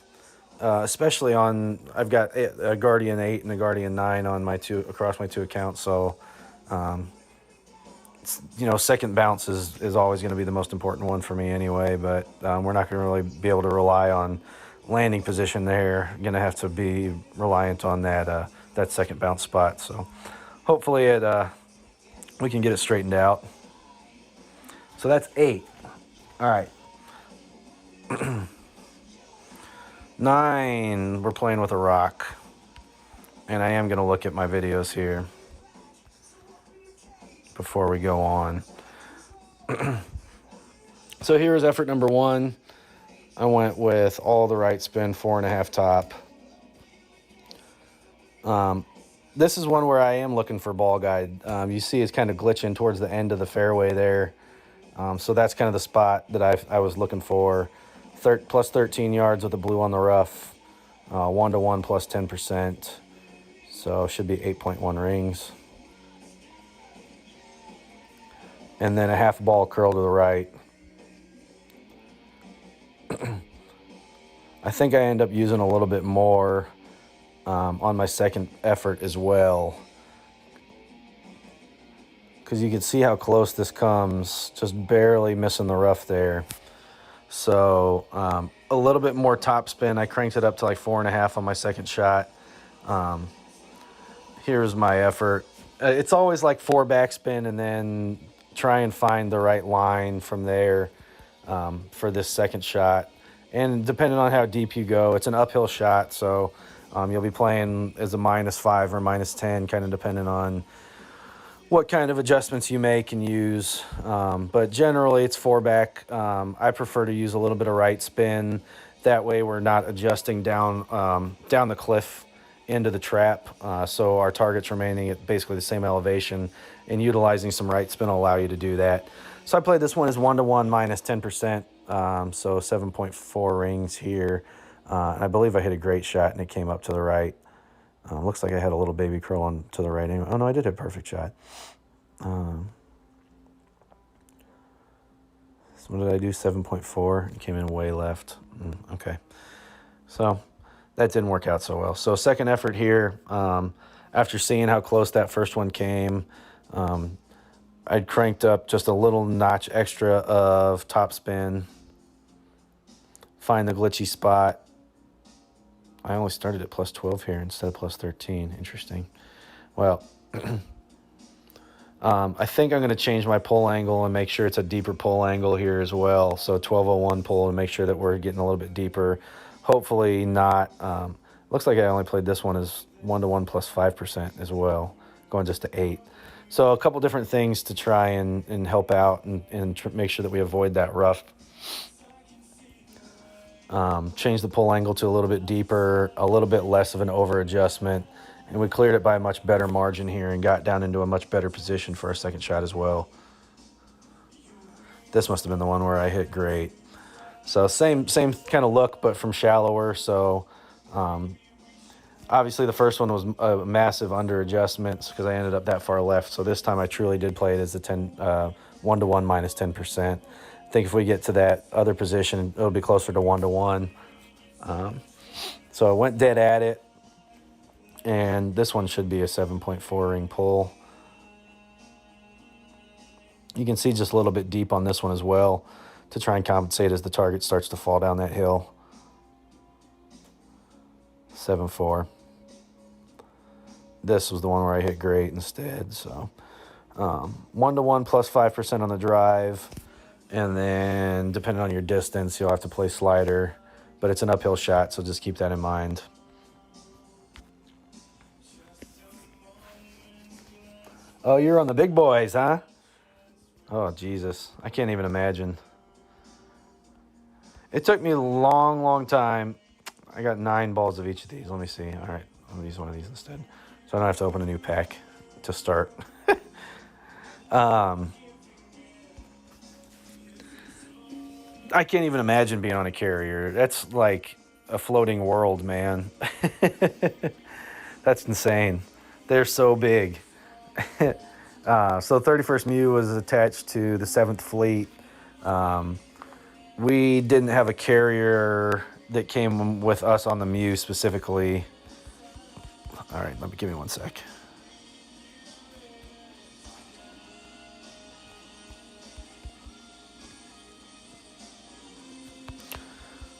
especially on I've got a Guardian 8 and a Guardian 9 on my across my 2 accounts. So, second bounce is always going to be the most important one for me anyway. But we're not going to really be able to rely on landing position there. Going to have to be reliant on that second bounce spot. So hopefully we can get it straightened out. So that's 8. All right. 9, we're playing with a rock. And I am going to look at my videos here before we go on. So here is effort number 1. I went with all the right spin, 4.5 top. This is one where I am looking for ball guide. You see it's kind of glitching towards the end of the fairway there. So that's kind of the spot that I was looking for. Plus 13 yards with the blue on the rough. 1-to-1 plus 10%. So should be 8.1 rings. And then a half ball curl to the right. I think I end up using a little bit more on my second effort as well. Because you can see how close this comes, just barely missing the rough there. So a little bit more top spin. I cranked it up to like 4.5 on my second shot. Here's my effort. It's always like 4 backspin and then try and find the right line from there for this second shot. And depending on how deep you go, it's an uphill shot, so you'll be playing as a -5 or -10, kind of depending on what kind of adjustments you make and use. But generally, it's 4 back. I prefer to use a little bit of right spin. That way, we're not adjusting down the cliff into the trap. So our target's remaining at basically the same elevation, and utilizing some right spin will allow you to do that. So I played this one as 1-to-1 -10%. So 7.4 rings here. And I believe I hit a great shot and it came up to the right. Looks like I had a little baby curl on to the right. Anyway. Oh no, I did hit a perfect shot. So what did I do? 7.4. It came in way left. Okay. So that didn't work out so well. So second effort here, after seeing how close that first one came, I'd cranked up just a little notch extra of top spin. Find the glitchy spot. I only started at plus 12 here instead of plus 13. Interesting. Well, I think I'm going to change my pull angle and make sure it's a deeper pull angle here as well. So 1201 pull and make sure that we're getting a little bit deeper. Hopefully not. Looks like I only played this one as 1-to-1 plus 5% as well, going just to 8. So a couple different things to try and help out and make sure that we avoid that rough. Change the pull angle to a little bit deeper, a little bit less of an over adjustment, and we cleared it by a much better margin here and got down into a much better position for our second shot as well. This must have been the one where I hit great. So same kind of look, but from shallower. So obviously the first one was a massive under adjustments because I ended up that far left. So this time I truly did play it as a 1-to-1 minus 10%. I think if we get to that other position, it'll be closer to 1-to-1. So I went dead at it, and this one should be a 7.4 ring pull. You can see just a little bit deep on this one as well to try and compensate as the target starts to fall down that hill. 7.4. This was the one where I hit great instead. So 1-to-1 plus 5% on the drive. And then depending on your distance, you'll have to play slider. But it's an uphill shot, so just keep that in mind. Oh, you're on the big boys, huh? Oh, Jesus. I can't even imagine. It took me a long, long time. I got 9 balls of each of these. Let me see. All right. I'm going to use one of these instead. So I don't have to open a new pack to start. I can't even imagine being on a carrier. That's like a floating world, man. That's insane. They're so big. So 31st Mew was attached to the 7th Fleet. We didn't have a carrier that came with us on the Mew specifically. All right, give me one sec.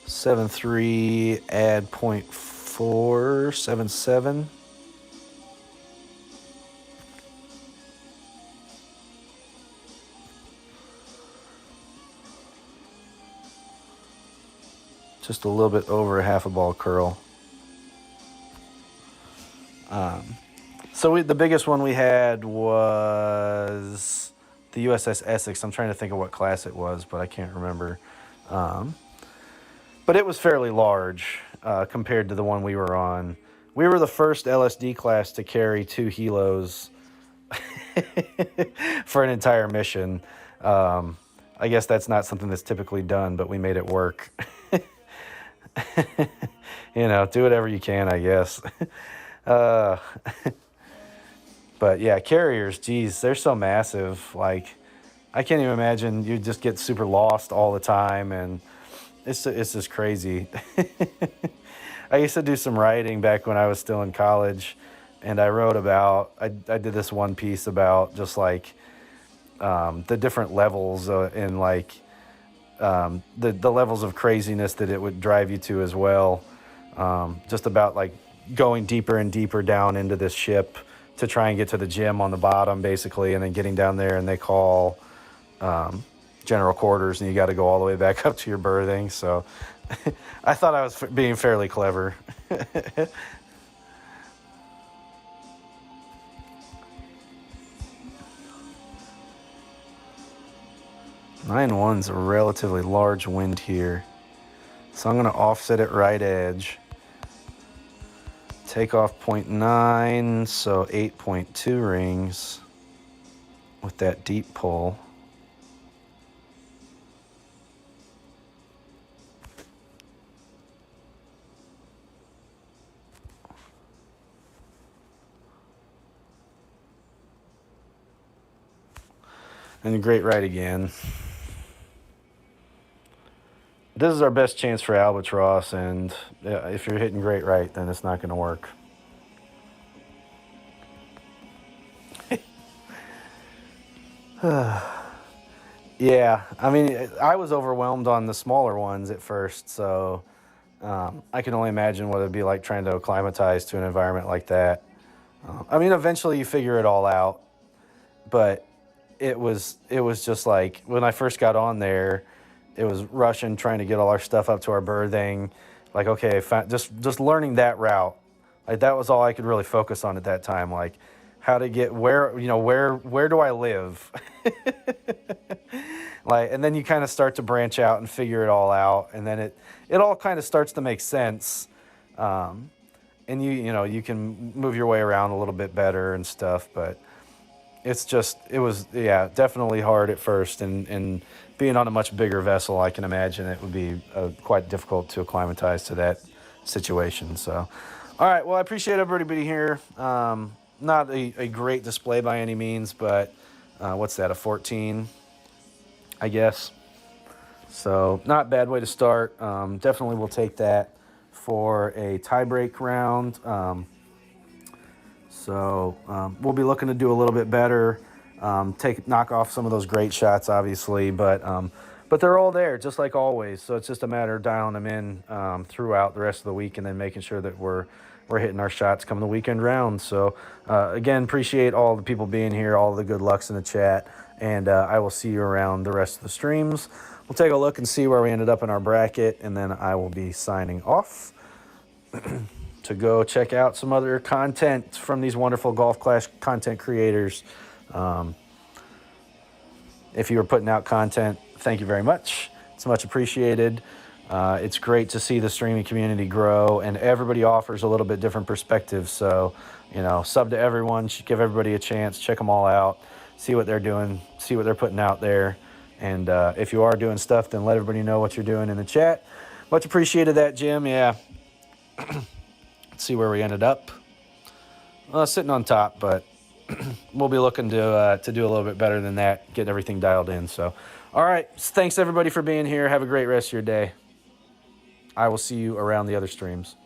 Seven three add 0.477. Just a little bit over a half a ball curl. So the biggest one we had was the Uss Essex. I'm trying to think of what class it was, but I can't remember. But it was fairly large compared to the one we were on. We were the first LSD class to carry 2 helos for an entire mission. I guess that's not something that's typically done, but we made it work. You know, do whatever you can, I guess. But yeah, carriers, geez, they're so massive. Like, I can't even imagine. You just get super lost all the time, and it's just crazy. I used to do some writing back when I was still in college, and I wrote about, I did this one piece about just like the different levels in like the levels of craziness that it would drive you to as well. Just about like going deeper and deeper down into this ship to try and get to the gym on the bottom, basically, and then getting down there and they call general quarters and you got to go all the way back up to your berthing. So I thought I was being fairly clever. 9-1's a relatively large wind here. So I'm going to offset it right edge. Take off 0.9, so 8.2 rings with that deep pull. And a great right again. This is our best chance for albatross, and if you're hitting great right, then it's not going to work. Yeah, I mean, I was overwhelmed on the smaller ones at first, so I can only imagine what it'd be like trying to acclimatize to an environment like that. I mean, eventually you figure it all out, but it was just like when I first got on there, it was rushing, trying to get all our stuff up to our berthing. Like, okay, just learning that route. Like, that was all I could really focus on at that time. Like, how to get where do I live? Like, and then you kind of start to branch out and figure it all out, and then it all kind of starts to make sense. And you can move your way around a little bit better and stuff, but it was definitely hard at first, and being on a much bigger vessel, I can imagine it would be quite difficult to acclimatize to that situation. So, all right, well, I appreciate everybody being here. Not a great display by any means, but what's that, a 14, I guess. So not a bad way to start. Definitely will take that for a tiebreak round. So we'll be looking to do a little bit better, knock off some of those great shots, obviously, but they're all there, just like always. So it's just a matter of dialing them in throughout the rest of the week, and then making sure that we're hitting our shots coming the weekend round. So again, appreciate all the people being here, all the good lucks in the chat, and I will see you around the rest of the streams. We'll take a look and see where we ended up in our bracket, and then I will be signing off to go check out some other content from these wonderful Golf Clash content creators. If you are putting out content, thank you very much. It's much appreciated. It's great to see the streaming community grow, and everybody offers a little bit different perspectives. So, sub to everyone, give everybody a chance, check them all out, see what they're doing, see what they're putting out there. And if you are doing stuff, then let everybody know what you're doing in the chat. Much appreciated that, Jim. Yeah. Let's see where we ended up. Sitting on top, but we'll be looking to do a little bit better than that, get everything dialed in. So, all right. Thanks, everybody, for being here. Have a great rest of your day. I will see you around the other streams.